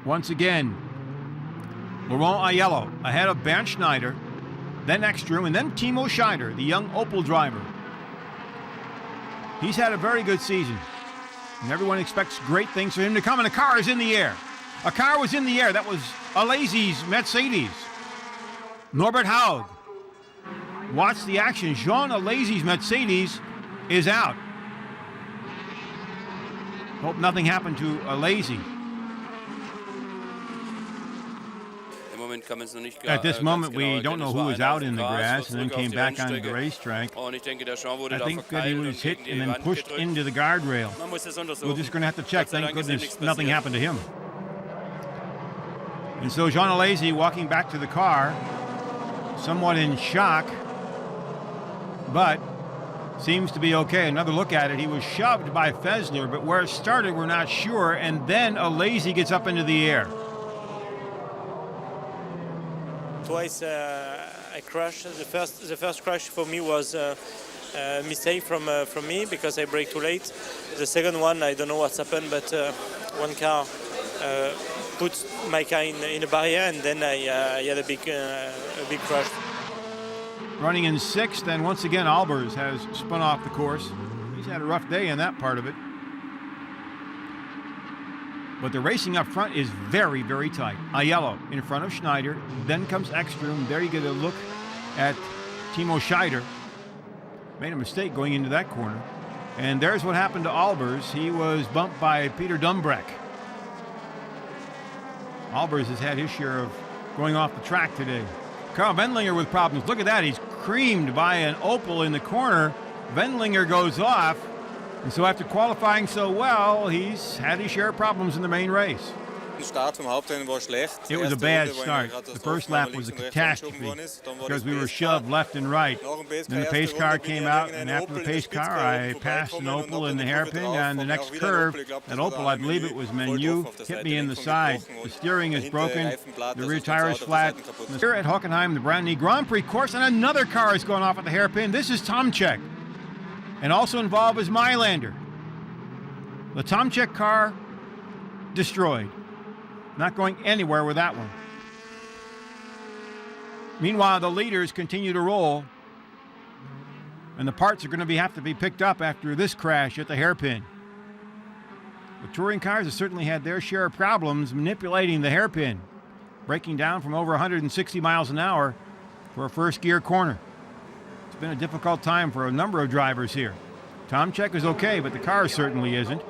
Once again, Laurent Aiello ahead of Bernd Schneider, then Ekstrom, and then Timo Scheider, the young Opel driver. He's had a very good season, and everyone expects great things for him to come, and the car is in the air. A car was in the air. That was Alesi's Mercedes. Norbert Haug. Watch the action. Jean Alesi's Mercedes is out. Hope nothing happened to Alesi. At this moment, we don't know who was out in the grass and then came back onto the racetrack. I think that he was hit and then pushed into the guardrail. We're just going to have to check. Thank goodness nothing happened to him. And so Jean Alesi walking back to the car, somewhat in shock, but seems to be okay. Another look at it. He was shoved by Fessler, but where it started, we're not sure. And then Alesi gets up into the air. Twice I crashed. The first crash for me was a mistake from me because I braked too late. The second one, I don't know what's happened, but one car put my car in a barrier, and then I had a big crash. Running in sixth, and once again Albers has spun off the course. He's had a rough day in that part of it. But the racing up front is very, very tight. Aiello in front of Schneider. Then comes Ekstrom. There you get a look at Timo Scheider. Made a mistake going into that corner. And there's what happened to Albers. He was bumped by Peter Dumbreck. Albers has had his share of going off the track today. Karl Wendlinger with problems. Look at that. He's creamed by an Opel in the corner. Wendlinger goes off. And so after qualifying so well, he's had his share of problems in the main race. It was a bad start. The first lap was a catastrophe because we were shoved left and right. Then the pace car came out, and after the pace car, I passed an Opel in the hairpin, and the next curve, that Opel, I believe it was Menu, hit me in the side. The steering is broken, the rear tire is flat. Here at Hockenheim, the brand new Grand Prix course, and another car has gone off at the hairpin. This is Tomczyk, and also involved is Mailander. The Tomczyk car destroyed. Not going anywhere with that one. Meanwhile, the leaders continue to roll, and the parts are going to have to be picked up after this crash at the hairpin. The touring cars have certainly had their share of problems manipulating the hairpin, breaking down from over 160 miles an hour for a first gear corner. It's been a difficult time for a number of drivers here. Tomczyk is okay, but the car certainly isn't.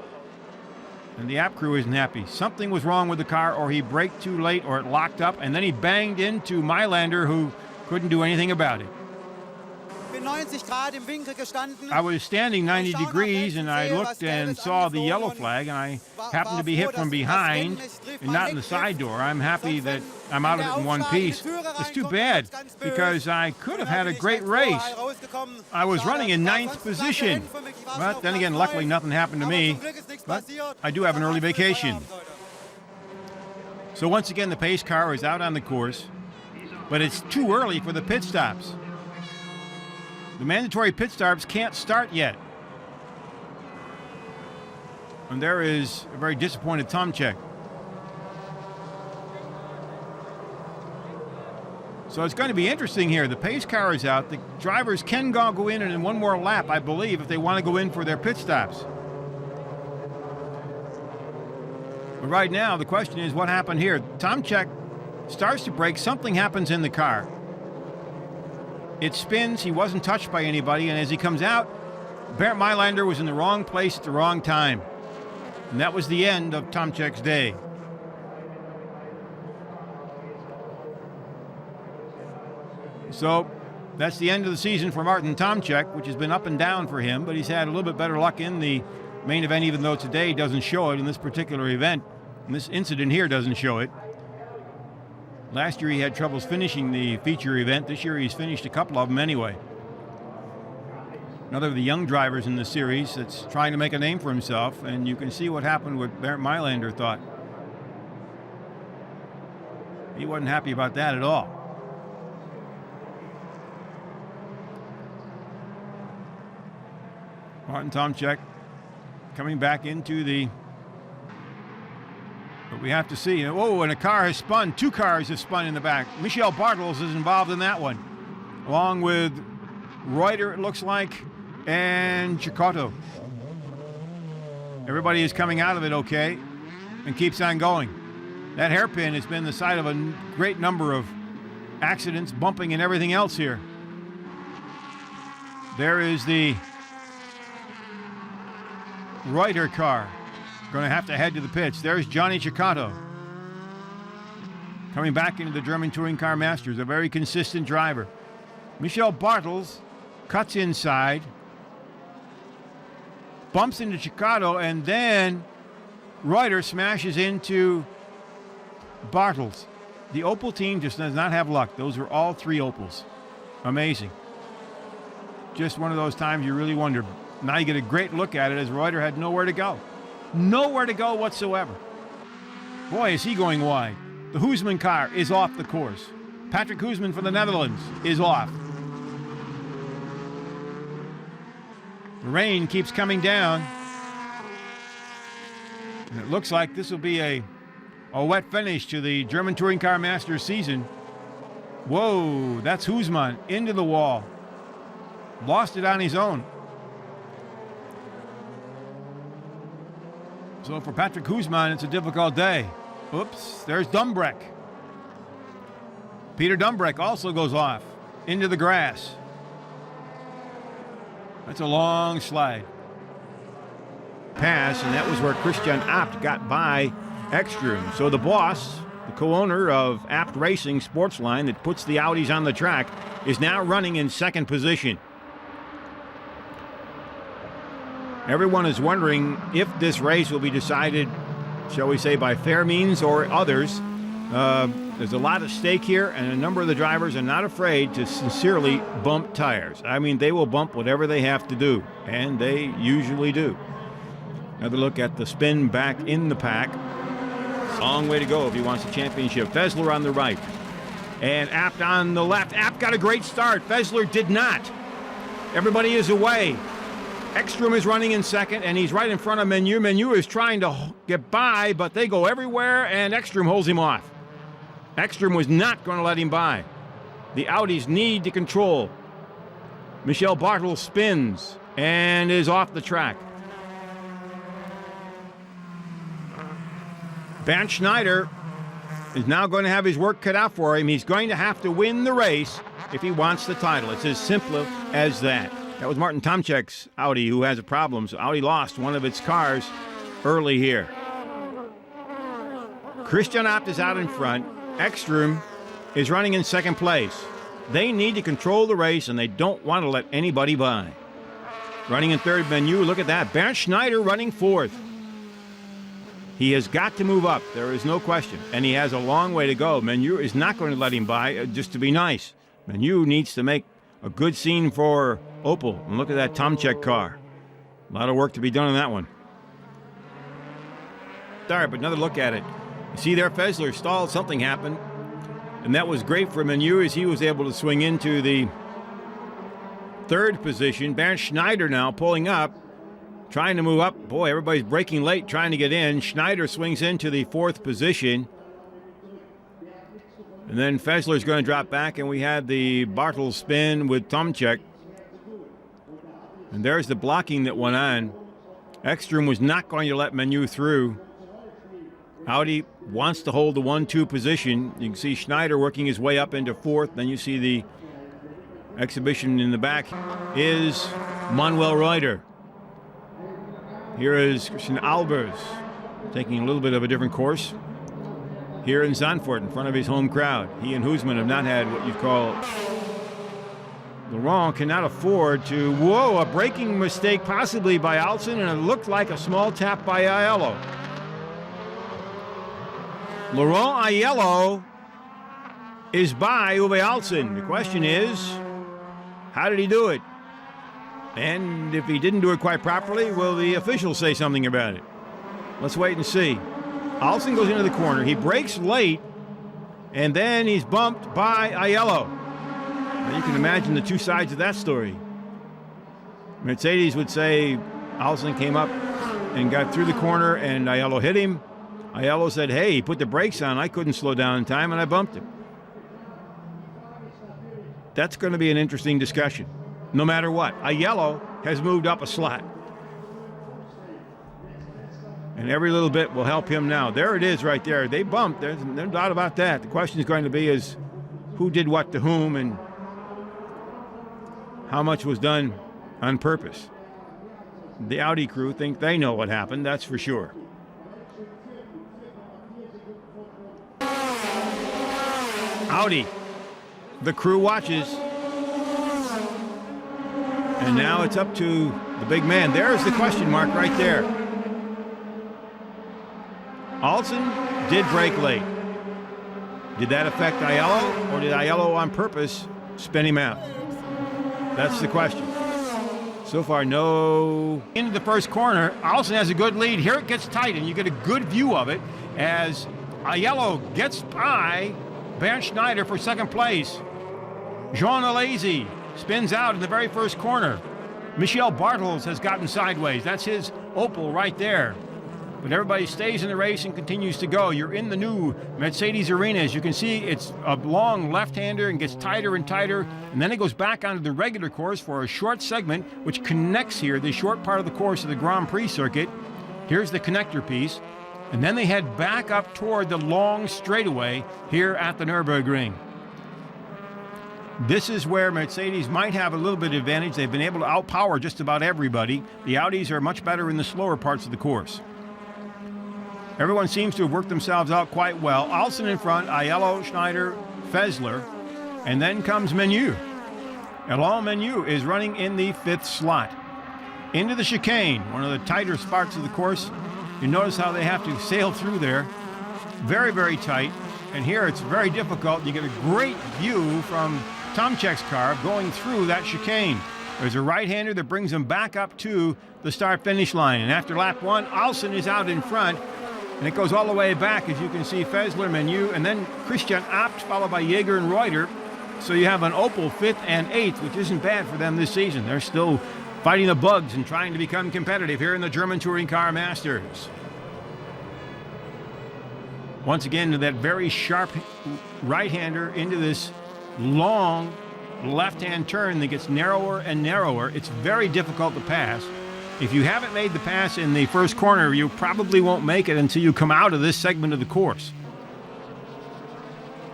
And the app crew isn't happy. Something was wrong with the car, or he braked too late, or it locked up, and then he banged into Mailander, who couldn't do anything about it. I was standing 90 degrees, and I looked and saw the yellow flag, and I happened to be hit from behind and not in the side door. I'm happy that I'm out of it in one piece. It's too bad, because I could have had a great race. I was running in 9th position, but then again, luckily nothing happened to me, but I do have an early vacation. So once again, the pace car is out on the course, but it's too early for the pit stops. The mandatory pit stops can't start yet. And there is a very disappointed Tomczyk. So it's going to be interesting here. The pace car is out. The drivers can go in and in one more lap, I believe, if they want to go in for their pit stops. But right now, the question is, what happened here? Tomczyk starts to brake. Something happens in the car. It spins. He wasn't touched by anybody. And as he comes out, Bernd Mailander was in the wrong place at the wrong time. And that was the end of Tomczyk's day. So that's the end of the season for Martin Tomczyk, which has been up and down for him. But he's had a little bit better luck in the main event, even though today doesn't show it in this particular event. And this incident here doesn't show it. Last year he had troubles finishing the feature event. This year he's finished a couple of them anyway. Another of the young drivers in the series that's trying to make a name for himself, and you can see what happened with Bernd Mailander thought. He wasn't happy about that at all. Martin Tomczyk coming back into the But we have to see. Oh, and a car has spun. 2 cars have spun in the back. Michel Bartels is involved in that one, along with Reuter, it looks like, and Cicotto. Everybody is coming out of it okay and keeps on going. That hairpin has been the site of a great number of accidents, bumping and everything else here. There is the Reuter car. Going to have to head to the pits. There's Johnny Cicotto coming back into the German Touring Car Masters, a very consistent driver. Michel Bartels cuts inside, bumps into Cicotto, and then Reuter smashes into Bartels. The Opel team just does not have luck. Those are all 3 Opels. Amazing. Just one of those times you really wonder. Now you get a great look at it as Reuter had nowhere to go. Nowhere to go whatsoever. Boy, is he going wide. The Hoosman car is off the course. Patrick Hoosman from the Netherlands is off. The rain keeps coming down. And it looks like this will be a wet finish to the German Touring Car Masters season. Whoa, that's Hoosman into the wall. Lost it on his own. So for Patrick Hoosman, it's a difficult day. Oops, there's Dumbreck. Peter Dumbreck also goes off into the grass. That's a long slide. Pass, and that was where Christian Abt got by Ekstrom. So the boss, the co-owner of Abt Racing Sportsline that puts the Audis on the track, is now running in second position. Everyone is wondering if this race will be decided, shall we say, by fair means or others. There's a lot at stake here, and a number of the drivers are not afraid to sincerely bump tires. I mean, they will bump whatever they have to do, and they usually do. Another look at the spin back in the pack. Long way to go if he wants the championship. Fessler on the right, and Abt on the left. Abt got a great start. Fessler did not. Everybody is away. Ekstrom is running in second, and he's right in front of Menu. Menu is trying to get by, but they go everywhere, and Ekstrom holds him off. Ekstrom was not going to let him by. The Audis need to control. Michel Bartels spins and is off the track. Bernd Schneider is now going to have his work cut out for him. He's going to have to win the race if he wants the title. It's as simple as that. That was Martin Tomczak's Audi who has a problem. So Audi lost one of its cars early here. Christian Abt is out in front. Ekstrom is running in second place. They need to control the race, and they don't want to let anybody by. Running in third, Menu. Look at that. Bernd Schneider running fourth. He has got to move up. There is no question. And he has a long way to go. Menu is not going to let him by just to be nice. Menu needs to make a good scene for Opel. And look at that Tomczak car. A lot of work to be done on that one. All right, but another look at it. You see there, Fessler stalled. Something happened. And that was great for Menu as he was able to swing into the third position. Bernd Schneider now pulling up, trying to move up. Boy, everybody's braking late, trying to get in. Schneider swings into the fourth position. And then Fessler's going to drop back, and we had the Bartels spin with Tomczak. And there's the blocking that went on. Ekstrom was not going to let Menu through. Audi wants to hold the 1-2 position. You can see Schneider working his way up into fourth. Then you see the exhibition in the back is Manuel Reuter. Here is Christian Albers taking a little bit of a different course here in Zandvoort in front of his home crowd. He and Hoosman have not had what you'd call... Laurent cannot afford to... Whoa, a braking mistake possibly by Alsen, and it looked like a small tap by Aiello. Laurent Aiello is by Uwe Alsen. The question is, how did he do it? And if he didn't do it quite properly, will the officials say something about it? Let's wait and see. Alsen goes into the corner. He brakes late, and then he's bumped by Aiello. Now you can imagine the two sides of that story. Mercedes would say Alsen came up and got through the corner, and Aiello hit him. Aiello said, hey, he put the brakes on. I couldn't slow down in time, and I bumped him. That's going to be an interesting discussion, no matter what. Aiello has moved up a slot. And every little bit will help him now. There it is right there. They bumped. There's no doubt about that. The question is going to be is who did what to whom and how much was done on purpose. The Audi crew think they know what happened, that's for sure. Audi, the crew watches. And now it's up to the big man. There's the question mark right there. Alson did brake late. Did that affect Aiello, or did Aiello on purpose spin him out? That's the question. So far, no. Into the first corner, Alson has a good lead. Here it gets tight, and you get a good view of it as Aiello gets by Bernd Schneider for second place. Jean Alesi spins out in the very first corner. Michel Bartels has gotten sideways. That's his Opel right there. But everybody stays in the race and continues to go. You're in the new Mercedes arena. As you can see, it's a long left-hander and gets tighter and tighter. And then it goes back onto the regular course for a short segment, which connects here, the short part of the course of the Grand Prix circuit. Here's the connector piece. And then they head back up toward the long straightaway here at the Nürburgring. This is where Mercedes might have a little bit of advantage. They've been able to outpower just about everybody. The Audis are much better in the slower parts of the course. Everyone seems to have worked themselves out quite well. Alson in front, Aiello, Schneider, Fessler, and then comes Menu. Alain Menu is running in the fifth slot. Into the chicane, one of the tighter spots of the course. You notice how they have to sail through there. Very, very tight. And here it's very difficult. You get a great view from Tomczyk's car going through that chicane. There's a right-hander that brings him back up to the start-finish line. And after lap one, Alson is out in front. And it goes all the way back, as you can see, Fessler, Menu, and then Christian Abt, followed by Jaeger and Reuter. So you have an Opel 5th and 8th, which isn't bad for them this season. They're still fighting the bugs and trying to become competitive here in the German Touring Car Masters. Once again, that very sharp right-hander into this long left-hand turn that gets narrower and narrower. It's very difficult to pass. If you haven't made the pass in the first corner, you probably won't make it until you come out of this segment of the course.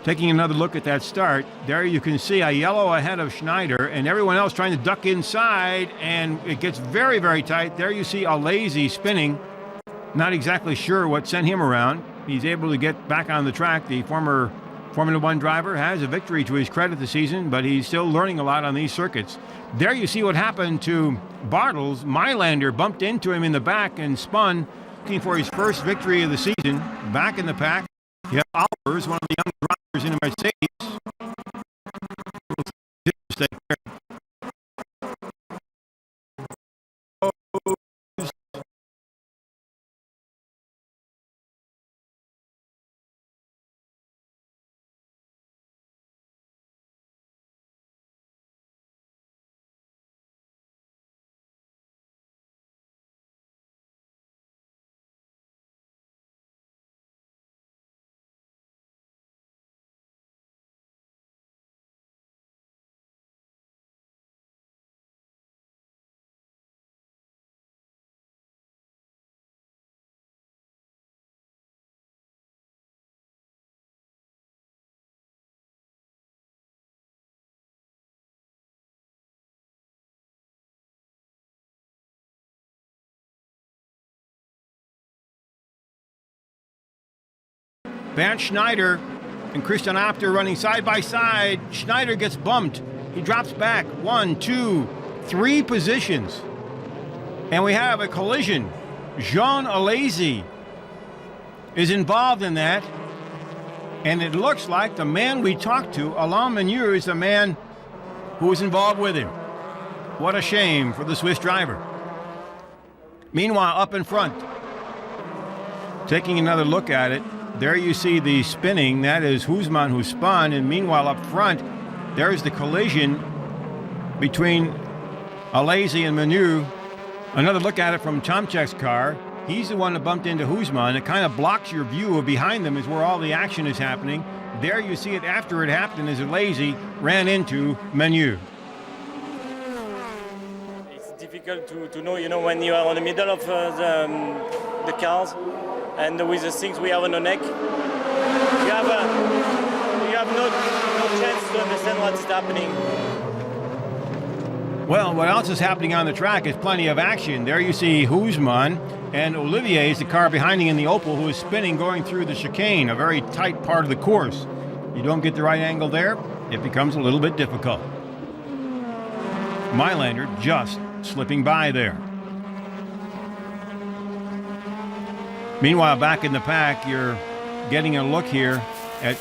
Taking another look at that start, there you can see Aiello ahead of Schneider and everyone else trying to duck inside, and it gets very, very tight. There you see Alesi spinning. Not exactly sure what sent him around. He's able to get back on the track. The former Formula One driver has a victory to his credit this season, but he's still learning a lot on these circuits. There you see what happened to Bartels. Mailander bumped into him in the back and spun, looking for his first victory of the season. Back in the pack, you have Albers, one of the young drivers in a Mercedes. Bernd Schneider and Christian Abt are running side by side. Schneider gets bumped. He drops back 1, 2, 3 positions. And we have a collision. Jean Alesi is involved in that. And it looks like the man we talked to, Alain Menu, is the man who was involved with him. What a shame for the Swiss driver. Meanwhile, up in front, taking another look at it, there you see the spinning. That is Husmann who spun. And meanwhile, up front, there's the collision between Alesi and Menu. Another look at it from Tomczyk's car. He's the one that bumped into Husman. It kind of blocks your view of behind them is where all the action is happening. There you see it after it happened as Lazy ran into Menu. It's difficult to know, when you are in the middle of the cars and with the things we have on the neck, you have no chance to understand what is happening. Well, what else is happening on the track is plenty of action. There you see Husman and Olivier is the car behind him in the Opel who is spinning going through the chicane, a very tight part of the course. You don't get the right angle there, it becomes a little bit difficult. Mylander just slipping by there. Meanwhile, back in the pack, you're getting a look here at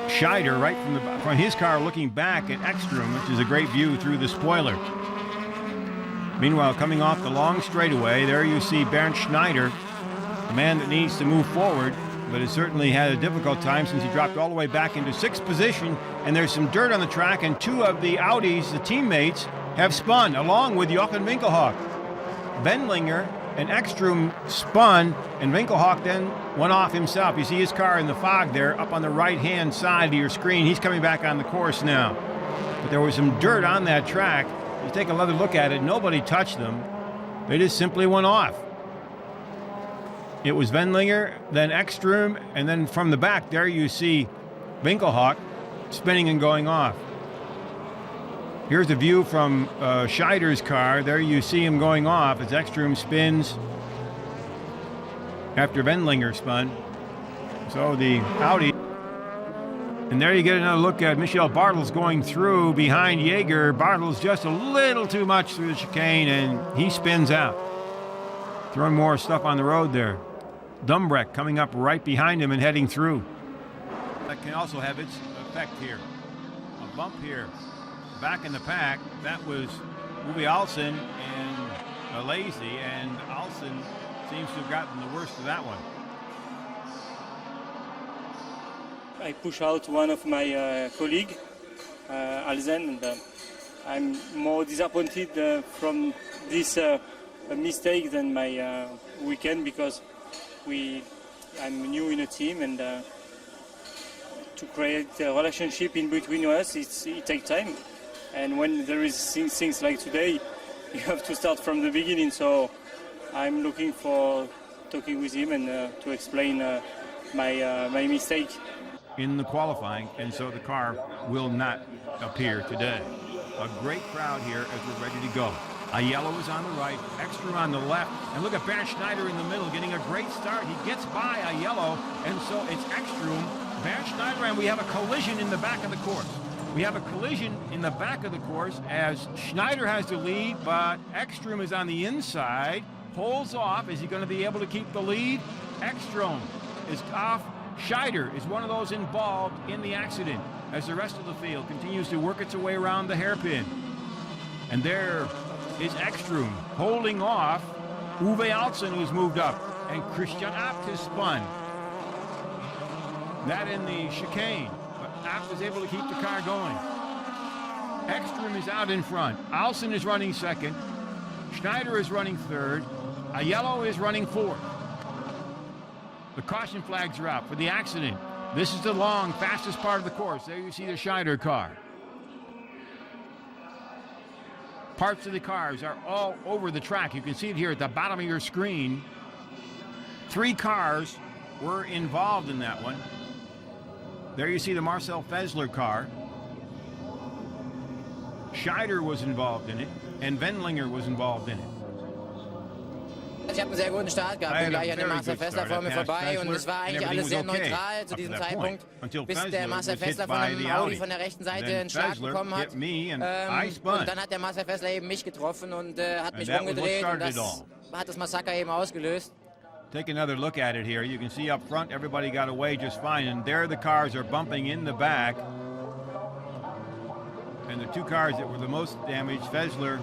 Scheider right from his car looking back at Ekstrom, which is a great view through the spoiler. Meanwhile, coming off the long straightaway, there you see Bernd Schneider, a man that needs to move forward, but has certainly had a difficult time since he dropped all the way back into 6th position, and there's some dirt on the track, and 2 of the Audis, the teammates, have spun, along with Jochen Winkelhock. Wendlinger and Ekstrom spun, and Winkelhock then went off himself. You see his car in the fog there, up on the right-hand side of your screen. He's coming back on the course now. But there was some dirt on that track. You take another look at it, nobody touched them. They just simply went off. It was Wendlinger, then Ekstrom, and then from the back there you see Winkelhock spinning and going off. Here's a view from Scheider's car. There you see him going off as Ekstrom spins after Wendlinger spun. So the Audi. And there you get another look at Michel Bartels going through behind Jaeger. Bartels just a little too much through the chicane, and he spins out. Throwing more stuff on the road there. Dumbreck coming up right behind him and heading through. That can also have its effect here. A bump here. Back in the pack, that was Uwe Alsen and Lazy, and Alsen seems to have gotten the worst of that one. I push out one of my colleague, Alsen, and I'm more disappointed from this mistake than my weekend because I'm new in a team, and to create a relationship in between us, it takes time. And when there is things like today, you have to start from the beginning. So I'm looking for talking with him and to explain my mistake. In the qualifying, and so the car will not appear today. A great crowd here as we're ready to go. Aiello is on the right, Ekstrom on the left, and look at Bernd Schneider in the middle getting a great start. He gets by Aiello, and so it's Ekstrom, Bernd Schneider, and we have a collision in the back of the course. We have a collision in the back of the course as Schneider has the lead, but Ekstrom is on the inside, pulls off. Is he going to be able to keep the lead? Ekstrom is off. Scheider is one of those involved in the accident as the rest of the field continues to work its way around the hairpin. And there is Ekstrom holding off Uwe Alsen, who's moved up, and Christian Abt has spun. That in the chicane, but Abt is able to keep the car going. Ekstrom is out in front. Alsen is running second. Schneider is running third. Aiello is running fourth. The caution flags are out for the accident. This is the long, fastest part of the course. There you see the Scheider car. Parts of the cars are all over the track. You can see it here at the bottom of your screen. 3 cars were involved in that one. There you see the Marcel Fessler car. Scheider was involved in it, and Wendlinger was involved in it. Ich habe einen sehr guten Start gehabt, bin gleich an dem Marcel Fessler vor mir vorbei und es war eigentlich alles sehr neutral zu diesem Zeitpunkt, bis der Marcel Fessler von einem Audi von der rechten Seite einen Schlag bekommen hat. Und dann hat der Marcel Fessler eben mich getroffen und hat mich umgedreht und das hat das Massaker eben ausgelöst. Take another look at it here. You can see up front everybody got away just fine, and there the cars are bumping in the back. And the 2 cars that were the most damaged, Fessler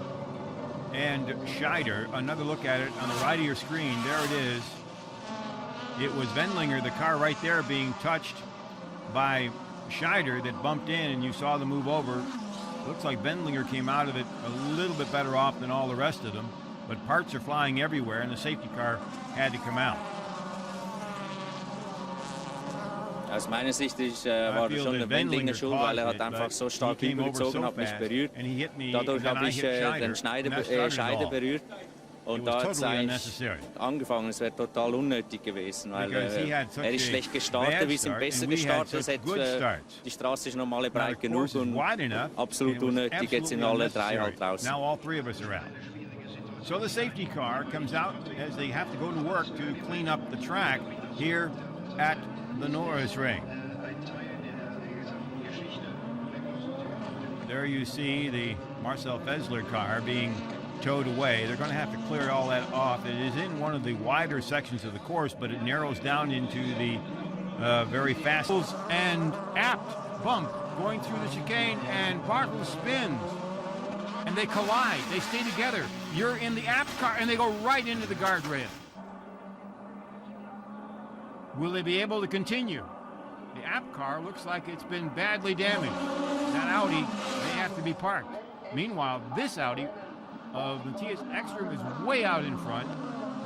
and Scheider. Another look at it on the right of your screen. There it is. It was Wendlinger, the car right there, being touched by Scheider that bumped in, and you saw them move over. Looks like Wendlinger came out of it a little bit better off than all the rest of them. but parts are flying everywhere, and the safety car had to come out. Aus meiner Sicht war das schon der Wendlinger schuld, weil hat einfach so stark übergezogen, hat mich berührt. Dadurch habe ich den Scheider berührt. Und da hat es eigentlich angefangen, es wäre total unnötig gewesen, weil ist schlecht gestartet, wir sind besser gestartet, die Straße ist normale breit genug und absolut unnötig, jetzt sind alle drei halt draußen. So the safety car comes out as they have to go to work to clean up the track here at the Norris Ring. There you see the Marcel Fessler car being towed away. They're going to have to clear all that off. It is in one of the wider sections of the course, but it narrows down into the very fast and apt bump going through the chicane, and Bartle spins and they collide. They stay together. You're in the apt car and they go right into the guardrail. Will they be able to continue? The apt car looks like it's been badly damaged. That Audi may have to be parked. Meanwhile, this Audi of Matthias Ekstrom is way out in front.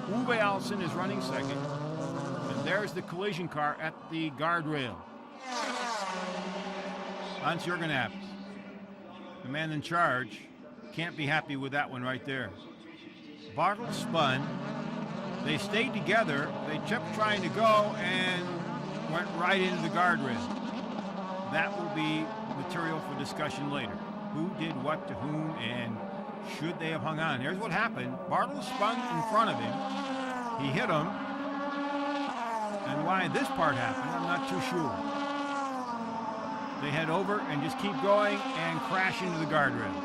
Uwe Alsen is running second. And there's the collision car at the guardrail. Hans-Jürgen Apps, the man in charge, can't be happy with that one right there. Bartle spun. They stayed together. They kept trying to go and went right into the guardrail. That will be material for discussion later. Who did what to whom and should they have hung on? Here's what happened. Bartle spun in front of him. He hit him. And why this part happened, I'm not too sure. They head over and just keep going and crash into the guardrail.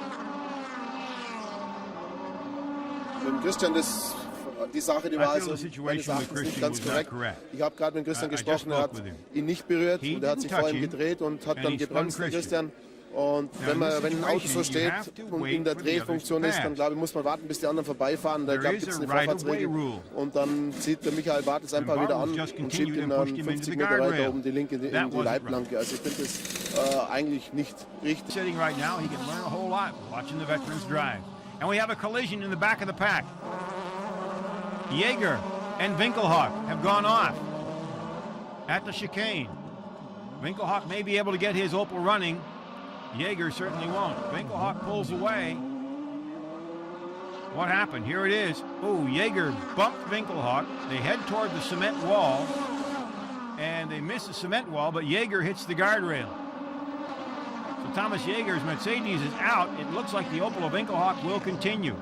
Christian, die Sache, die war also meines Erachtens nicht ganz korrekt. Ich habe gerade mit Christian gesprochen, er hat ihn nicht berührt und er hat sich vor ihm gedreht und hat dann gebremst, Christian. Und wenn ein Auto so steht und in der Drehfunktion ist, dann glaube ich, muss man warten, bis die anderen vorbeifahren. Da gibt es eine Vorfahrtsregel. Und dann zieht der Michael Bartels einfach wieder an und schiebt ihn dann 50 Meter weiter oben die linke in die Leitplanke. Also ich finde das eigentlich nicht richtig. Sitting right now, he can learn a whole lot watching the veterans drive. And we have a collision in the back of the pack. Jaeger and Winkelhock have gone off at the chicane. Winkelhock may be able to get his Opel running. Jaeger certainly won't. Winkelhock pulls away. What happened? Here it is. Oh, Jaeger bumped Winkelhock. They head toward the cement wall, and they miss the cement wall, but Jaeger hits the guardrail. So Thomas Jaeger's Mercedes is out. It looks like the Opel of Winkelhock will continue.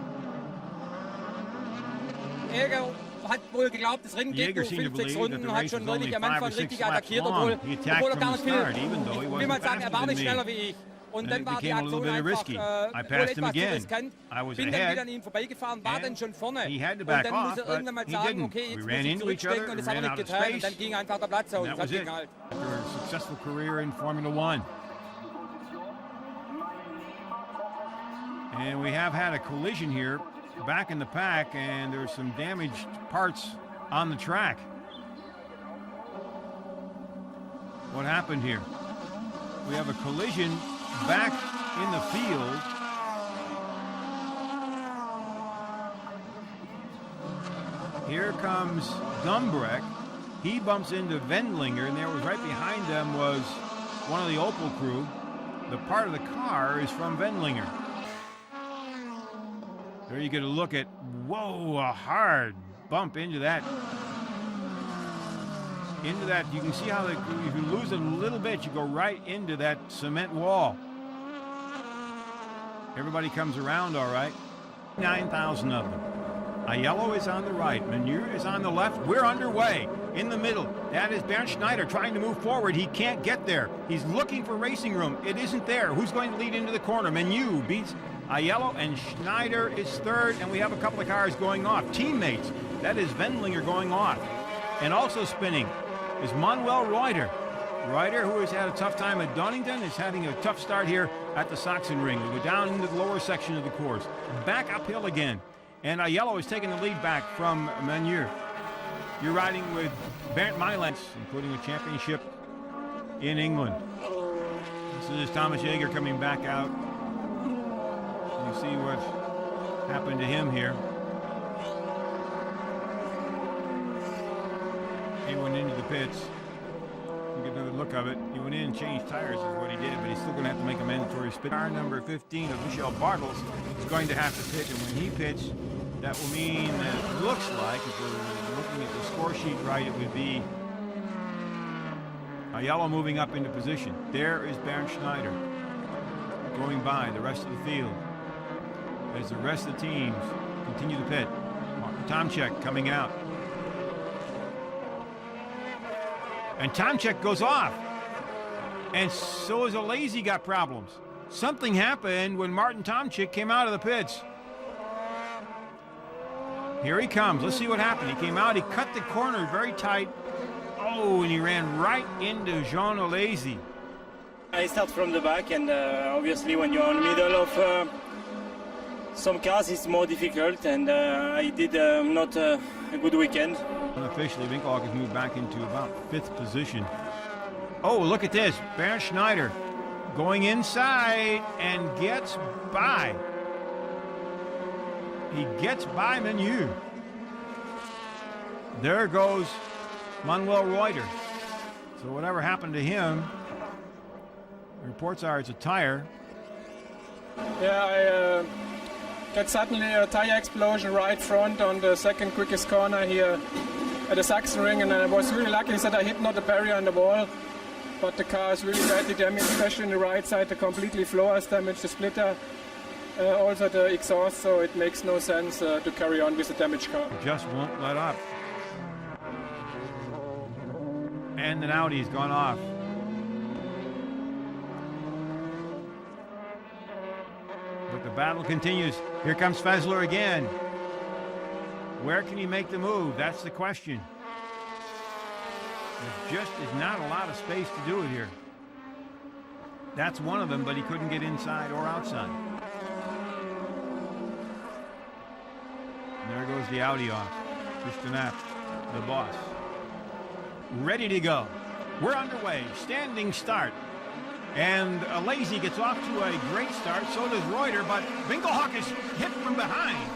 Jaeger hat wohl geglaubt, das Rennen geht nur 5, 6 Runden, hat schon neulich am Anfang richtig attackiert, obwohl er gar nicht viel, ich will mal sagen, er war nicht schneller wie ich. Und dann war die Aktion einfach wohl etwas zu riskant. Bin dann wieder an ihm vorbeigefahren, war dann schon vorne. Und dann muss er irgendwann mal sagen, okay, jetzt muss ich zurückstecken, und das hat er nicht getan. Und dann ging einfach der Platz aus. Das ging halt. After a successful career in Formula One. And we have had a collision here back in the pack, and there's some damaged parts on the track. What happened here? We have a collision back in the field. Here comes Gumbrecht. He bumps into Wendlinger, and there was right behind them was one of the Opel crew. The part of the car is from Wendlinger. There you get a look at, whoa, a hard bump into that. You can see how if you lose it a little bit, you go right into that cement wall. Everybody comes around all right. 9,000 of them. A yellow is on the right. Manure is on the left. We're underway. In the middle, that is Bernd Schneider trying to move forward. He can't get there. He's looking for racing room. It isn't there. Who's going to lead into the corner? Menu beats Aiello, and Schneider is third, and we have a couple of cars going off. Teammates, that is Wendlinger going off. And also spinning is Manuel Reuter. Reuter, who has had a tough time at Donington, is having a tough start here at the Sachsenring. We go down into the lower section of the course. Back uphill again. And Aiello is taking the lead back from Menu. You're riding with Bernd Mailenz, including a championship in England. This is Thomas Jaeger coming back out. You see what happened to him here. He went into the pits. Get another look of it. He went in and changed tires is what he did, but he's still going to have to make a mandatory spit. Car number 15 of Michel Bartels is going to have to pit, and when he pits, that will mean that it looks like, if we're looking at the score sheet right, it would be a yellow moving up into position. There is Bernd Schneider going by the rest of the field as the rest of the teams continue to pit. Martin Tomczyk coming out. And Tomczyk goes off. And so is Lazy got problems. Something happened when Martin Tomczyk came out of the pits. Here he comes. Let's see what happened. He came out, he cut the corner very tight. Oh, and he ran right into Jean Lazy. I start from the back, and obviously when you're in the middle of some cars, it's more difficult, and I did not a good weekend. Unofficially, Winkelhock has moved back into about 5th position. Oh, look at this. Bernd Schneider going inside and gets by. He gets by Menu. There goes Manuel Reuter. So whatever happened to him, the reports are it's a tire. Yeah, I got suddenly a tire explosion right front on the second quickest corner here at the Sachsenring, and I was really lucky that I hit not the barrier on the wall, but the car is really badly damaged, especially on the right side. The completely floor is damaged, the splitter, also the exhaust, so it makes no sense to carry on with the damaged car. Just won't let up. And an Audi's gone off. But the battle continues. Here comes Fessler again. Where can he make the move? That's the question. There just is not a lot of space to do it here. That's one of them, but he couldn't get inside or outside. And there goes the Audi off. Christian Knapp, the boss. Ready to go. We're underway. Standing start. And Lazy gets off to a great start. So does Reuter, but Winkelhock is hit from behind.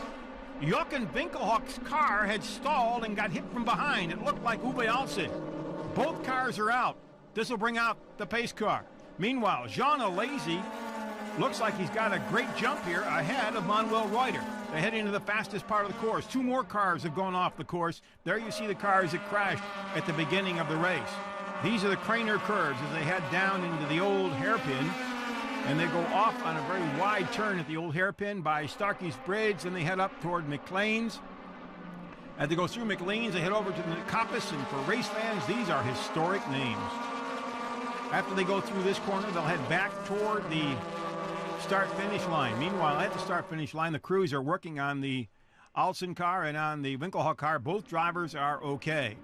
Jochen Winkelhock's car had stalled and got hit from behind. It looked like Uwe Alsen. Both cars are out. This will bring out the pace car. Meanwhile, Jean Lazy looks like he's got a great jump here ahead of Manuel Reuter. They head into the fastest part of the course. 2 more cars have gone off the course. There you see the cars that crashed at the beginning of the race. These are the Craner curves as they head down into the old Hairpin. And they go off on a very wide turn at the old Hairpin by Starkey's Bridge. Then they head up toward McLean's. As they go through McLean's, they head over to the Coppice. And for race fans, these are historic names. After they go through this corner, they'll head back toward the start-finish line. Meanwhile, at the start-finish line, the crews are working on the Alsen car and on the Winkelhock car. Both drivers are okay.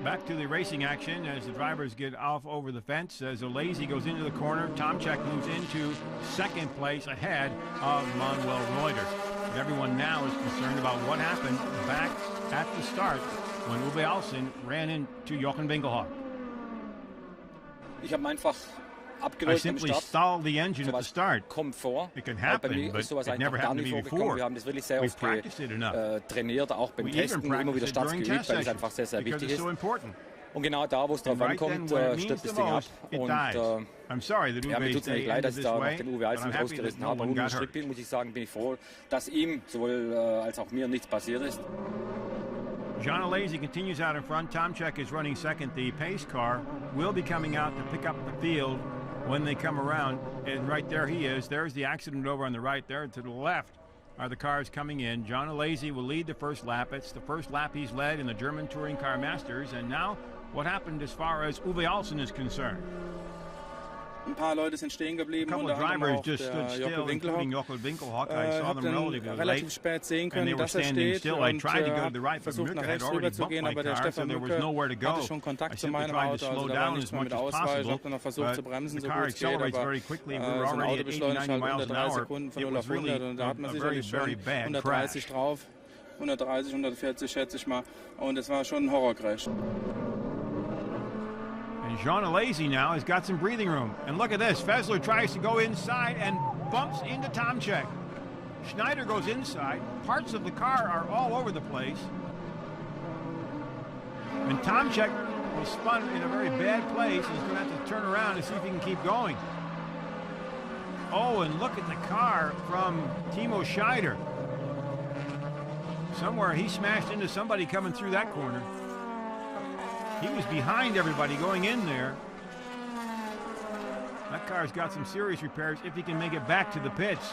Back to the racing action as the drivers get off over the fence. As Lazy goes into the corner, Tomczyk moves into 2nd place ahead of Manuel Reuter. But everyone now is concerned about what happened back at the start when Uwe Alsen ran into Jochen Winkelhock. Ich habe einfach I simply stalled the engine at the start. Kommt vor. It can happen, but it never happened to me before. Wir haben das wirklich sehr oft trainiert, auch beim Testen, immer wieder Starts geübt, weil es einfach sehr, sehr wichtig ist. Und genau da, wo es drauf ankommt, stirbt das Ding ab. Und ja, mir tut es nicht leid, dass ich da noch den Uwe Alsen rausgerissen habe. Aber unter Strich bin, muss ich sagen, bin ich froh, dass ihm sowohl als auch mir nichts passiert ist. Jean Lazy continues out in front. Tomczyk is running 2nd. The pace car will be coming out to pick up the field when they come around. And right there he is. There's the accident over on the right there. To the left are the cars coming in. Jean Lazy will lead the first lap. It's the first lap he's led in the German Touring Car Masters. And now what happened as far as Uwe Alsen is concerned? Ein paar Leute sind stehen geblieben, unter anderem auch der Jochen Winkelhock. I saw them relativ spät sehen können, dass er steht und versucht nach rechts rüber zu gehen, aber der Stefan Mücke hatte schon Kontakt zu meinem Auto, also da war nichts mehr mit Auswahl. Ich habe dann noch versucht zu bremsen, so gut es geht, aber so ein Auto beschleunigt halt unter 3 Sekunden von 0 auf 100 und da hat man sicherlich schon 130 drauf, 130, 140 schätze ich mal, und es war schon ein Horrorcrash. And Jean Lazy now has got some breathing room. And look at this. Fessler tries to go inside and bumps into Tomczyk. Schneider goes inside. Parts of the car are all over the place. And Tomczyk was spun in a very bad place. He's going to have to turn around and see if he can keep going. Oh, and look at the car from Timo Scheider. Somewhere he smashed into somebody coming through that corner. He was behind everybody going in there. That car's got some serious repairs if he can make it back to the pits.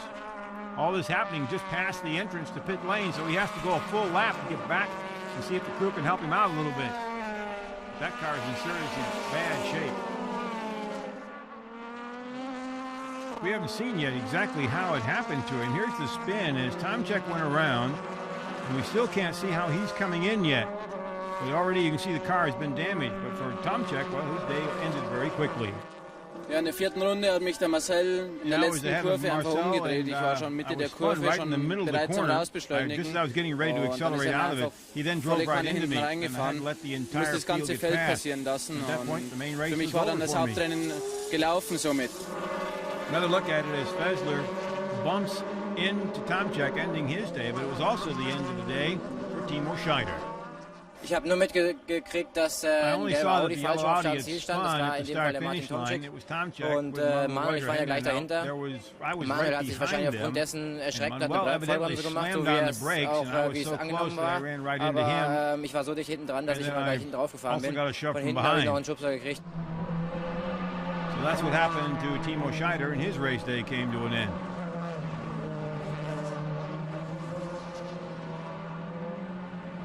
All this happening just past the entrance to pit lane, so he has to go a full lap to get back and see if the crew can help him out a little bit. That car's in seriously bad shape. We haven't seen yet exactly how it happened to him. Here's the spin as Tomczyk went around, and we still can't see how he's coming in yet. But already you can see the car has been damaged. But for Tomczyk, well, his day ended very quickly. Ja, in der 4. Runde hat mich der Marcel in der letzten Kurve einfach umgedreht. Ich war schon Mitte der Kurve, schon bereit zum Rausbeschleunigen. Und dann ist er einfach volle Kanne hinten reingefahren. Musste das ganze Feld passieren lassen. Und für mich war dann das Hauptrennen gelaufen somit. Another look at it as Fessler bumps into Tomczyk, ending his day, but it was also the end of the day for Timo Scheider. Ich habe nur mitgekriegt, dass ein gelber Audi falsch auf Startziel stand. Das war in dem Fall der Martin Tomczyk. Und Manuel, ich war ja gleich dahinter. Manuel hat sich wahrscheinlich aufgrund dessen erschreckt, hat eine Vollbremse gemacht, so wie es angenommen war. Aber ich war so dicht hinten dran, dass ich immer gleich hinten drauf gefahren bin. Von hinten habe ich noch einen Schubser gekriegt. So that's what happened to Timo Scheider, and his race day came to an end.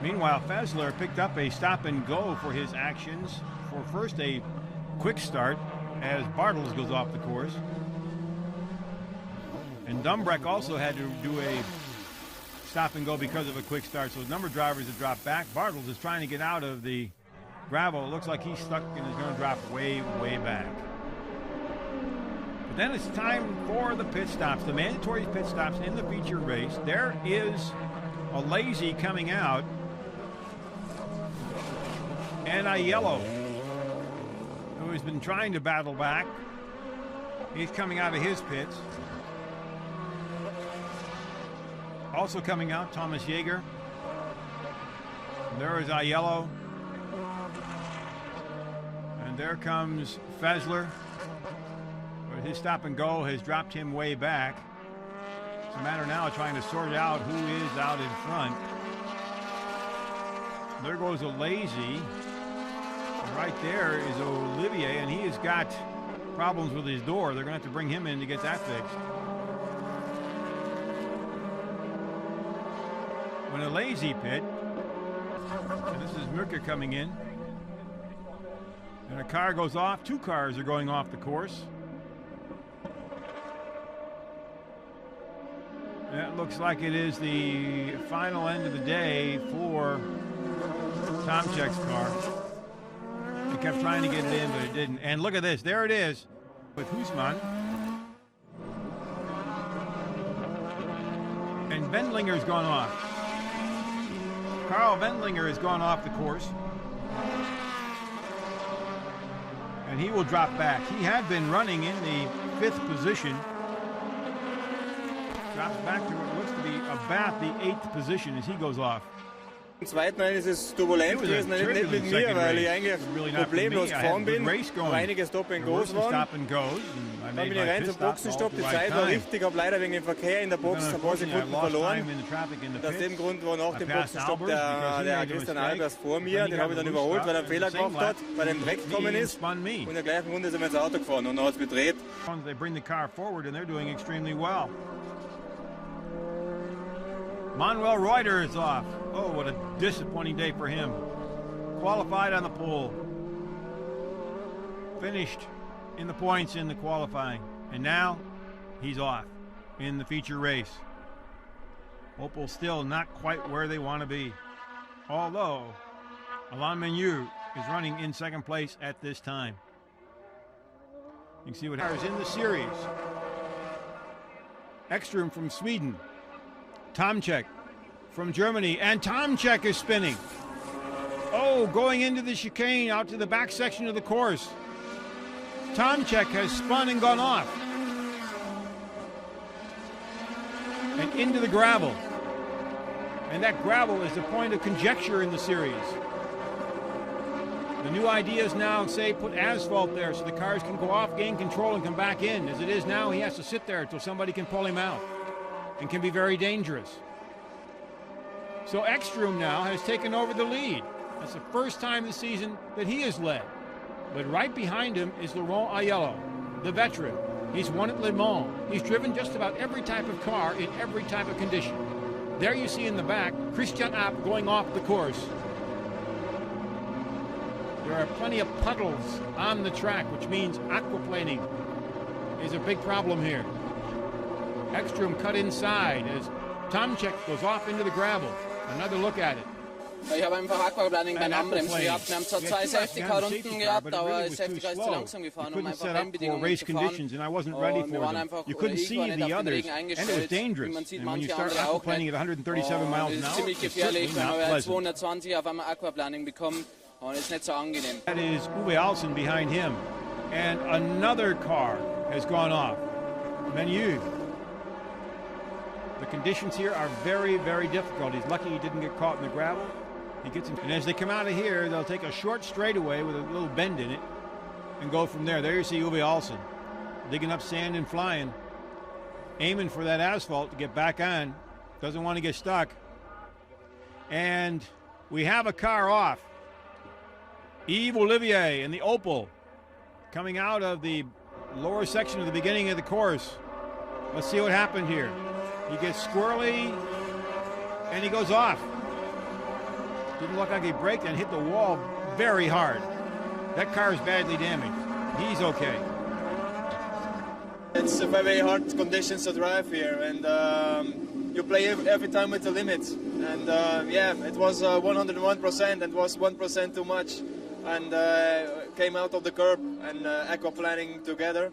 Meanwhile, Fessler picked up a stop and go for his actions for first a quick start as Bartels goes off the course. And Dumbreck also had to do a stop and go because of a quick start. So a number of drivers have dropped back. Bartels is trying to get out of the gravel. It looks like he's stuck and is going to drop way, way back. But then it's time for the pit stops, the mandatory pit stops in the feature race. There is a lazy coming out. And a yellow who has been trying to battle back. He's coming out of his pits. Also coming out, Thomas Jaeger. There is Aiello. And there comes Fessler. But his stop and go has dropped him way back. It's a matter now of trying to sort out who is out in front. There goes a lazy. Right there is Olivier, and he has got problems with his door. They're going to have to bring him in to get that fixed. When a lazy pit, and this is Mürker coming in, and a car goes off. Two cars are going off the course. That looks like it is the final end of the day for Tomczyk's car. He kept trying to get it in, but it didn't. And look at this. There it is with Husmann. And Wendlinger's gone off. Carl Wendlinger has gone off the course. And he will drop back. He had been running in the 5th position. Drops back to what looks to be about the 8th position as he goes off. Im zweiten Rennen ist es turbulent gewesen, nicht mit mir, weil ich eigentlich problemlos gefahren bin, aber einige Stop and Goes waren. Dann bin ich rein zum Boxenstopp, die Zeit war richtig, habe leider wegen dem Verkehr in der Box ein paar Sekunden verloren. Und aus dem Grund war nach dem Boxenstopp der Christian Albers vor mir, den habe ich dann überholt, weil er einen Fehler gemacht hat, weil er im Dreck gekommen ist. Und in der gleichen Runde ist er ins Auto gefahren und dann hat es gedreht. They bring the car forward and they're doing extremely well. Manuel Reuter is off. Oh, what a disappointing day for him. Qualified on the pole. Finished in the points in the qualifying. And now he's off in the feature race. Opel still not quite where they want to be. Although Alain Menu is running in second place at this time. You can see what happens in the series. Ekström from Sweden. Tomczyk from Germany, and Tomczyk is spinning. Oh, going into the chicane out to the back section of the course. Tomczyk has spun and gone off. And into the gravel. And that gravel is the point of conjecture in the series. The new idea is now, say, put asphalt there so the cars can go off, gain control, and come back in. As it is now, he has to sit there until somebody can pull him out, and can be very dangerous. So Ekstrom now has taken over the lead. That's the first time this season that he has led. But right behind him is Laurent Aiello, the veteran. He's won at Le Mans. He's driven just about every type of car in every type of condition. There you see in the back, Christian App going off the course. There are plenty of puddles on the track, which means aquaplaning is a big problem here. Ekstrom cut inside as Tomczyk goes off into the gravel. Another look at it. Ich habe einfach Aquaplaning beim Anbremsen gehabt. Wir haben zwar 2 Safety-Car-Runden gehabt, aber Safety-Car ist zu langsam gefahren, um einfach Rennbedingungen zu fahren. Und wir waren einfach, oder ich war nicht auf den Regen eingestellt. Wie man sieht, manche andere auch nicht. Und es ist ziemlich gefährlich, wenn wir bei 220 auf einmal Aquaplaning bekommen. Und es ist nicht so angenehm. That is Uwe Alsen behind him. And another car has gone off. Menu. The conditions here are very, very difficult. He's lucky he didn't get caught in the gravel. He gets him, and as they come out of here, they'll take a short straightaway with a little bend in it and go from there. There you see Uwe Alsen digging up sand and flying, aiming for that asphalt to get back on. Doesn't want to get stuck. And we have a car off. Yves Olivier in the Opel coming out of the lower section of the beginning of the course. Let's see what happened here. He gets squirrely and he goes off. Didn't look like he braked and hit the wall very hard. That car is badly damaged. He's okay. It's a very hard conditions to drive here, and you play every time with the limit. And yeah, it was 101%, and was 1% too much, and came out of the curb and aquaplaning together,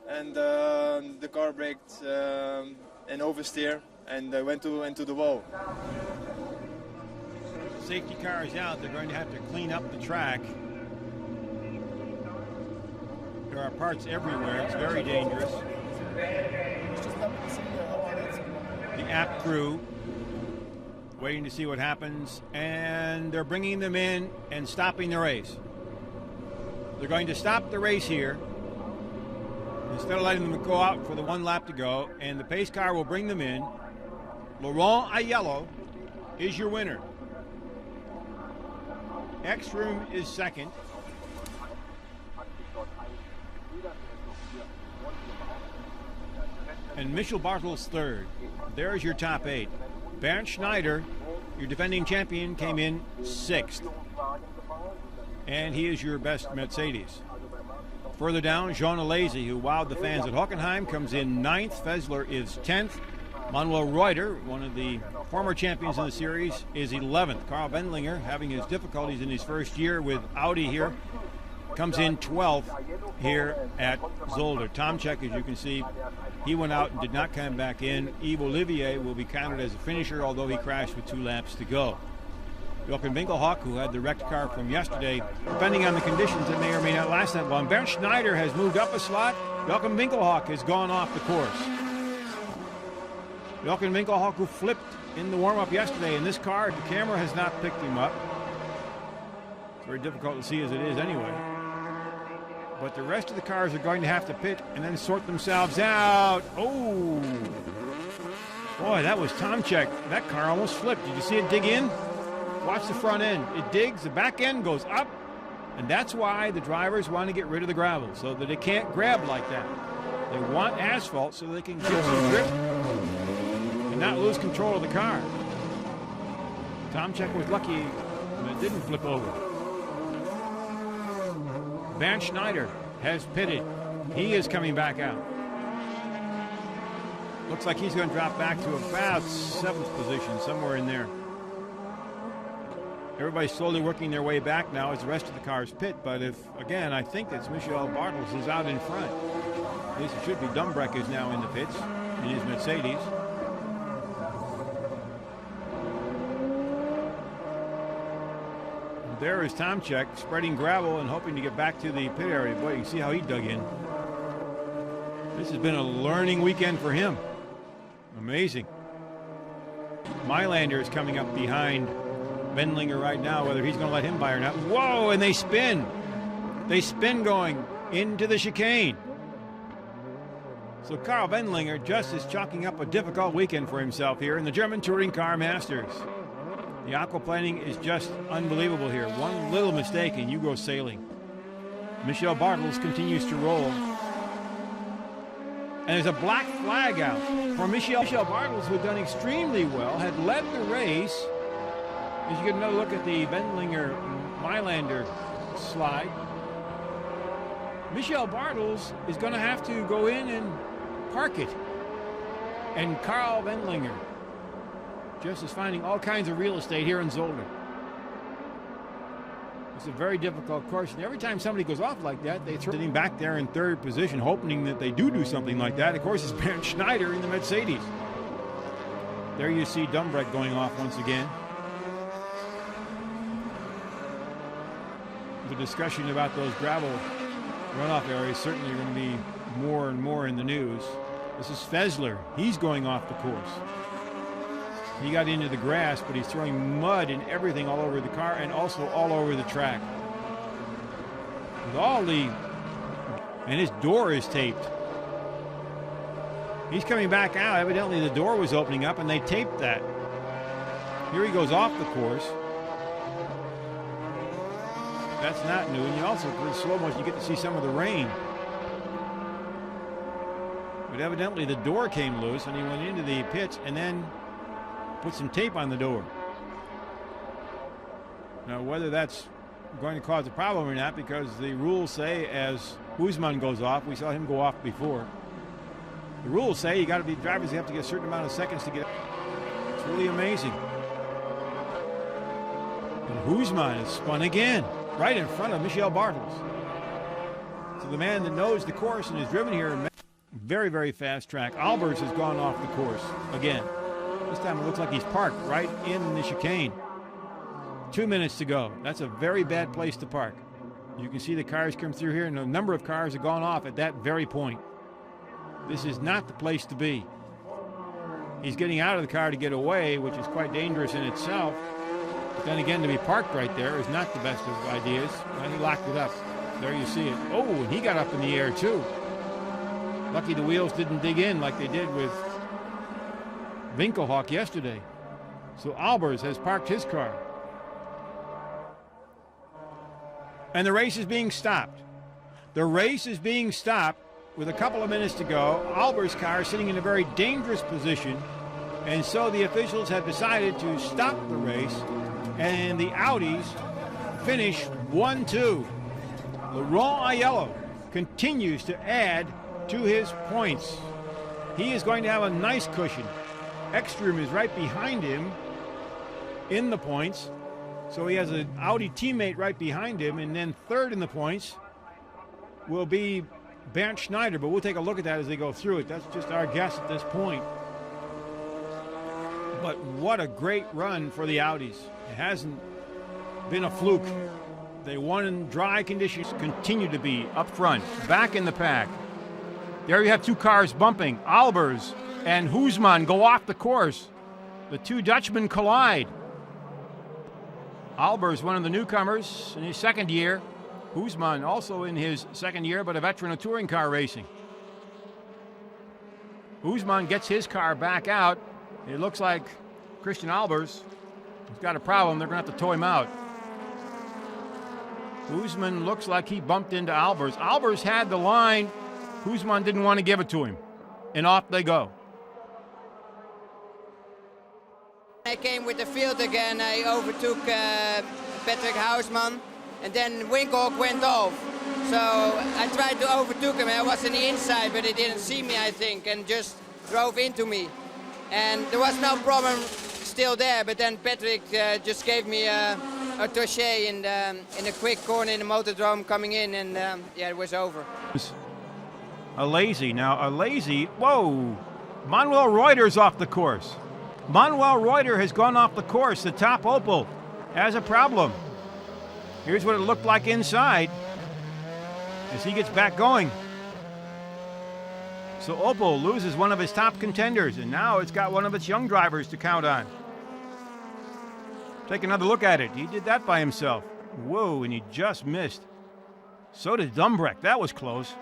and the car braked and oversteer and went into the wall. Safety car is out. They're going to have to clean up the track. There are parts everywhere. It's very dangerous. The app crew waiting to see what happens, and they're bringing them in and stopping the race. They're going to stop the race here instead of letting them go out for the 1 lap to go, and the pace car will bring them in. Laurent Aiello is your winner. Ekstrom is second. And Michel Bartels third. There's your top 8. Bernd Schneider, your defending champion, came in 6th. And he is your best Mercedes. Further down, Jean Alesi, who wowed the fans at Hockenheim, comes in 9th. Fessler is 10th. Manuel Reuter, one of the former champions in the series, is 11th. Carl Bendlinger, having his difficulties in his first year with Audi here, comes in 12th here at Zolder. Tomczyk, as you can see, he went out and did not come back in. Yves Olivier will be counted as a finisher, although he crashed with 2 laps to go. Jochen Winkelhock, who had the wrecked car from yesterday, depending on the conditions, it may or may not last that long. Bernd Schneider has moved up a slot. Jochen Winkelhock has gone off the course. Jochen Winkelhock, who flipped in the warm-up yesterday in this car, the camera has not picked him up. It's very difficult to see as it is anyway. But the rest of the cars are going to have to pit and then sort themselves out. Oh! Boy, that was Tomczyk. That car almost flipped. Did you see it dig in? Watch the front end. It digs, the back end goes up, and that's why the drivers want to get rid of the gravel, so that it can't grab like that. They want asphalt so they can get some grip and not lose control of the car. Tomczyk was lucky that it didn't flip over. Bernd Schneider has pitted. He is coming back out. Looks like he's going to drop back to about 7th position, somewhere in there. Everybody's slowly working their way back now as the rest of the cars pit, but if, again, I think that Michel Bartels is out in front. At least it should be. Dumbreck is now in the pits in his Mercedes. There is Tomczyk spreading gravel and hoping to get back to the pit area. Boy, you can see how he dug in. This has been a learning weekend for him. Amazing. Mailander is coming up behind Wendlinger right now, whether he's going to let him by or not. Whoa, and they spin. They spin going into the chicane. So Carl Wendlinger just is chalking up a difficult weekend for himself here in the German Touring Car Masters. The aquaplaning is just unbelievable here. One little mistake and you go sailing. Michel Bartels continues to roll. And there's a black flag out for Michel Bartels, who had done extremely well, had led the race. As you get another look at the Wendlinger-Mailander slide, Michel Bartels is going to have to go in and park it. And Carl Wendlinger just is finding all kinds of real estate here in Zolder. It's a very difficult course, and every time somebody goes off like that, they throw him back there in third position, hoping that they do something like that. Of course, it's Bernd Schneider in the Mercedes. There you see Dumbrecht going off once again. The discussion about those gravel runoff areas certainly are going to be more and more in the news. This is Fessler. He's going off the course. He got into the grass, but he's throwing mud and everything all over the car and also all over the track. With and his door is taped. He's coming back out. Evidently the door was opening up and they taped that. Here he goes off the course. That's not new. And you also, for slow motion, you get to see some of the rain. But evidently the door came loose and he went into the pits and then put some tape on the door. Now, whether that's going to cause a problem or not, because the rules say as Guzman goes off, we saw him go off before. The rules say you got to be drivers, you have to get a certain amount of seconds to get. It's really amazing. And Guzman is spun again, right in front of Michel Bartels. So the man that knows the course and has driven here, very, very fast track. Albers has gone off the course again. This time it looks like he's parked right in the chicane. 2 minutes to go. That's a very bad place to park. You can see the cars come through here, and a number of cars have gone off at that very point. This is not the place to be. He's getting out of the car to get away, which is quite dangerous in itself. But then again, to be parked right there is not the best of ideas. And he locked it up. There you see it. Oh, and he got up in the air too. Lucky the wheels didn't dig in like they did with Winkelhock yesterday. So Albers has parked his car. And the race is being stopped. The race is being stopped with a couple of minutes to go. Albers' car is sitting in a very dangerous position, and so the officials have decided to stop the race, and the Audis finish 1-2. Laurent Aiello continues to add to his points. He is going to have a nice cushion. Ekstrom is right behind him in the points. So he has an Audi teammate right behind him, and then third in the points will be Bernd Schneider, but we'll take a look at that as they go through it. That's just our guess at this point. But what a great run for the Audis. It hasn't been a fluke. They won in dry conditions, continue to be up front, back in the pack. There you have two cars bumping. Albers and Guzman go off the course. The two Dutchmen collide. Albers, one of the newcomers in his second year. Guzman also in his second year, but a veteran of touring car racing. Guzman gets his car back out. It looks like Christian Albers has got a problem. They're going to have to tow him out. Guzman looks like he bumped into Albers. Albers had the line. Guzman didn't want to give it to him. And off they go. I came with the field again. I overtook Patrick Hausman, and then Winkelhock went off. So I tried to overtake him. I was on the inside, but he didn't see me, I think, and just drove into me. And there was no problem still there, but then Patrick just gave me a touche in a quick corner in the motordrome coming in, and yeah, it was over. A lazy. Whoa! Manuel Reuter's off the course. Manuel Reuter has gone off the course. The top Opel has a problem. Here's what it looked like inside as he gets back going. So Opel loses one of his top contenders, and now it's got one of its young drivers to count on. Take another look at it. He did that by himself. Whoa, and he just missed. So did Dumbreck. That was close.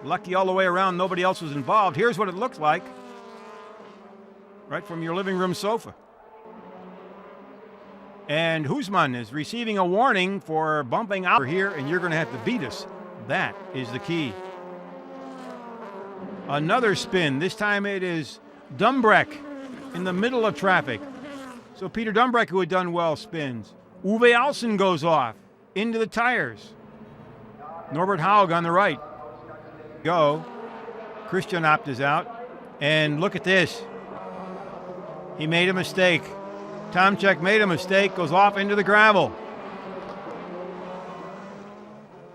Lucky all the way around, nobody else was involved. Here's what it looks like. Right from your living room sofa. And Husmann is receiving a warning for bumping out here, and you're going to have to beat us. That is the key. Another spin. This time it is Dumbreck in the middle of traffic. So Peter Dumbreck, who had done well, spins. Uwe Alsen goes off into the tires. Norbert Haug on the right. Go. Christian Abt is out. And look at this. He made a mistake. Tomczyk made a mistake, goes off into the gravel.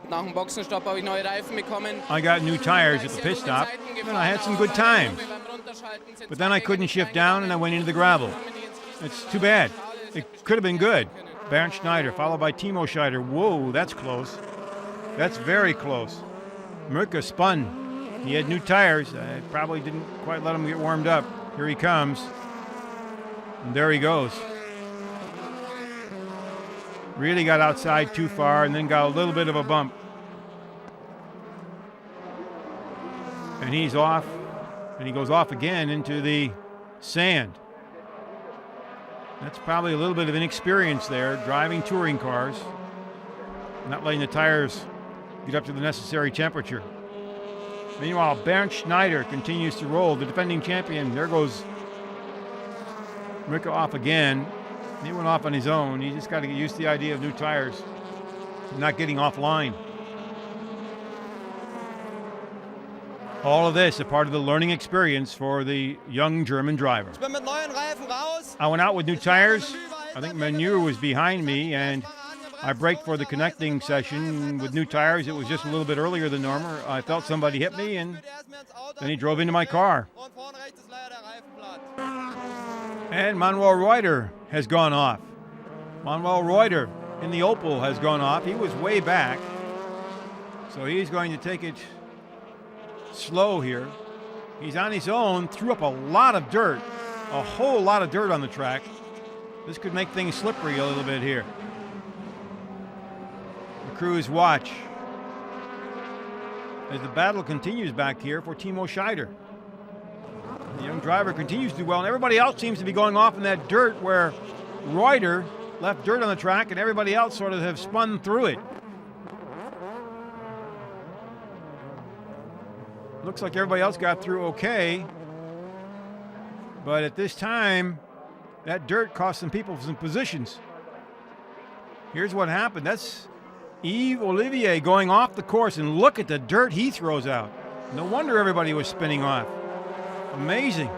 Nach dem Boxenstopp habe ich neue Reifen bekommen. I got new tires at the pit stop, and I had some good times. But then I couldn't shift down, and I went into the gravel. It's too bad. It could have been good. Bernd Schneider, followed by Timo Scheider. Whoa, that's close. That's very close. Mirka spun. He had new tires. I probably didn't quite let him get warmed up. Here he comes. And there he goes. Really got outside too far and then got a little bit of a bump. And he's off. And he goes off again into the sand. That's probably a little bit of inexperience there, driving touring cars, not letting the tires get up to the necessary temperature. Meanwhile, Bernd Schneider continues to roll, the defending champion. There goes Rico off again. He went off on his own. He just got to get used to the idea of new tires, not getting offline. All of this a part of the learning experience for the young German driver. I went out with new tires. I think Menu was behind me, and I braked for the connecting session with new tires. It was just a little bit earlier than normal. I felt somebody hit me, and then he drove into my car. And Manuel Reuter has gone off. Manuel Reuter in the Opel has gone off. He was way back, so he's going to take it slow here. He's on his own, threw up a lot of dirt, a whole lot of dirt on the track. This could make things slippery a little bit here. The crews watch as the battle continues back here for Timo Scheider. The young driver continues to do well, and everybody else seems to be going off in that dirt where Reuter left dirt on the track and everybody else sort of have spun through it. Looks like everybody else got through okay, but at this time, that dirt cost some people some positions. Here's what happened. That's Yves Olivier going off the course, and look at the dirt he throws out. No wonder everybody was spinning off. Amazing.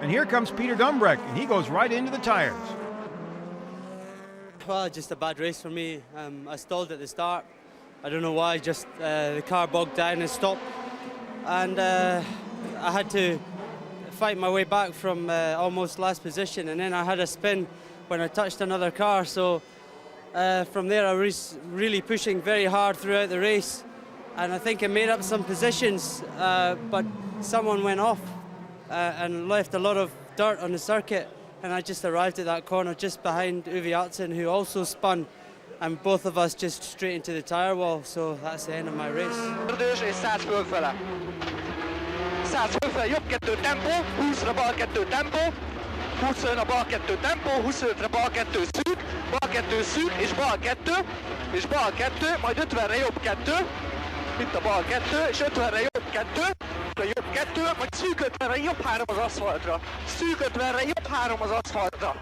And here comes Peter Dumbreck, and he goes right into the tires. Well, just a bad race for me. I stalled at the start. I don't know why, just the car bogged down and stopped. And I had to fight my way back from almost last position, and then I had a spin when I touched another car. So from there I was really pushing very hard throughout the race, and I think I made up some positions, but someone went off and left a lot of dirt on the circuit, and I just arrived at that corner just behind Uwe Alsen, who also spun, and both of us just straight into the tyre wall. So that's the end of my race. Jobb 2 tempo, 20-ra bal 2 tempo, 20-ra bal 2 tempo, 25-ra bal 2 szűk, és bal 2, majd 50-re jobb 2, itt a bal 2, és 50-re jobb 2, majd szűk 50-re jobb 3 az aszfaltra, szűk 50-re jobb 3 az aszfaltra.